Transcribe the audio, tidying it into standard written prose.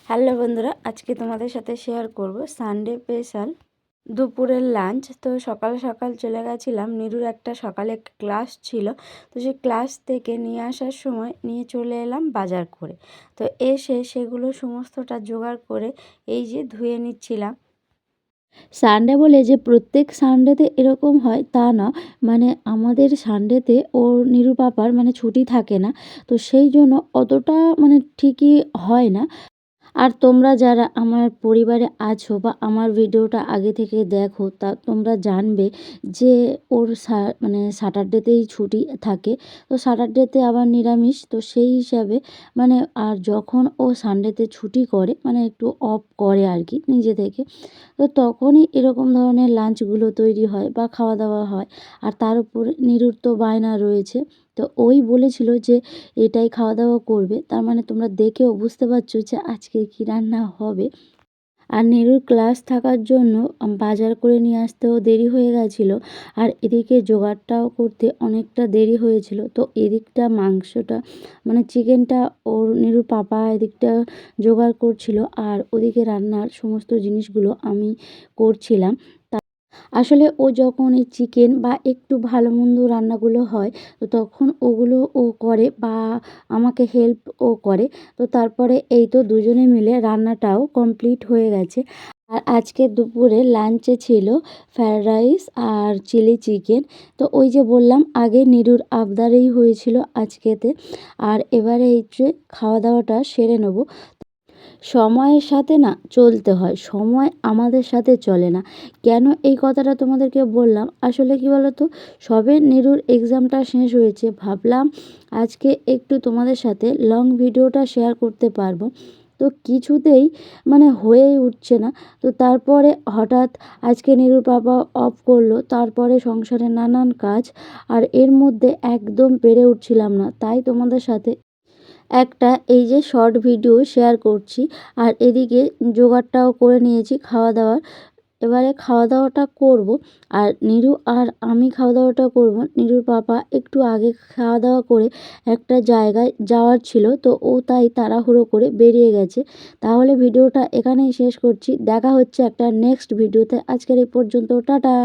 Hello বন্ধুরা, আজকে তোমাদের সাথে শেয়ার করব সানডে স্পেশাল দুপুরের লাঞ্চ। তো সকাল সকাল চলে গেছিলাম, নিরুর একটা সকালে ক্লাস ছিল। তো সেই ক্লাস থেকে নিয়ে আসার সময় নিয়ে চলে এলাম বাজার করে। তো এসে সেগুলো সমস্তটা জোগাড় করে এই যে ধুয়ে নিচ্ছিলাম। সানডে বলে যে প্রত্যেক সানডেতে এরকম হয় তা না, মানে আমাদের সানডেতে ওর নিরু পাপার মানে ছুটি থাকে না। তো সেই জন্য অতটা মানে ঠিকই হয় না। আর তোমরা যারা আমার পরিবারে আছো বা আমার ভিডিওটা আগে থেকে দেখো, তা তোমরা জানবে যে ওর মানে স্যাটারডেতেই ছুটি থাকে। তো স্যাটারডেতে আবার নিরামিষ, তো সেই হিসাবে মানে আর যখন ও সানডেতে ছুটি করে মানে একটু অফ করে আর কি নিজে থেকে, তো তখনই এরকম ধরনের লাঞ্চগুলো তৈরি হয় বা খাওয়া দাওয়া হয়। আর তার উপর নিরুর তো বায়না রয়েছে, তো ওই বলেছিল যে এটাই খাওয়া দাওয়া করবে। তার মানে তোমরা দেখেও বুঝতে পারছো যে আজকে কী রান্না হবে। আর নিরুর ক্লাস থাকার জন্য বাজার করে নিয়ে আসতেও দেরি হয়ে গেছিলো। আর এদিকে জোগাড়টাও করতে অনেকটা দেরি হয়েছিল। তো এদিকটা মাংসটা মানে চিকেনটা ওর নিরুর পাপা এদিকটা জোগাড় করছিল, আর ওদিকে রান্নার সমস্ত জিনিসগুলো আমি করছিলাম। আসলে ও যখন এই চিকেন বা একটু ভালো মন্দ রান্নাগুলো হয়, তো তখন ওগুলো ও করে বা আমাকে হেল্প ও করে। তো তারপরে এই তো দুজনে মিলে রান্নাটাও কমপ্লিট হয়ে গেছে। আর আজকে দুপুরে লাঞ্চে ছিল ফ্রায়েড রাইস আর চিলি চিকেন। তো ওই যে বললাম আগে নিরুর আবদারেই হয়েছিল আজকেতে। আর এবারে এই যে খাওয়া দাওয়াটা সেরে নেব। সময়ের সাথে না চলতে হয়, সময় আমাদের সাথে চলে না। কেন এই কথাটা তোমাদেরকে বললাম, আসলে কি বলো তো, সবে নিরুর এক্সামটা শেষ হয়েছে, ভাবলাম আজকে একটু তোমাদের সাথে লং ভিডিওটা শেয়ার করতে পারবো। তো কিছুতেই মানে হয়েই উঠছে না। তো তারপরে হঠাৎ আজকে নিরুর বাবা অফ করলো, তারপরে সংসারে নানান কাজ, আর এর মধ্যে একদম পেরে উঠছিলাম না। তাই তোমাদের সাথে একটা এই যে শর্ট ভিডিও শেয়ার করছি। আর এদিকে জোগাড়টাও করে নিয়েছি খাওয়া দাওয়ার। এবারে খাওয়া দাওয়াটা করব, আর নিরু আর আমি খাওয়া দাওয়াটা করব। নিরুর পাপা একটু আগে খাওয়া দাওয়া করে একটা জায়গায় যাওয়ার ছিল, তো ও তাই তাড়াহুড়ো করে বেরিয়ে গেছে। তাহলে ভিডিওটা এখানেই শেষ করছি, দেখা হচ্ছে একটা নেক্সট ভিডিওতে। আজকের এই পর্যন্ত, টাটা।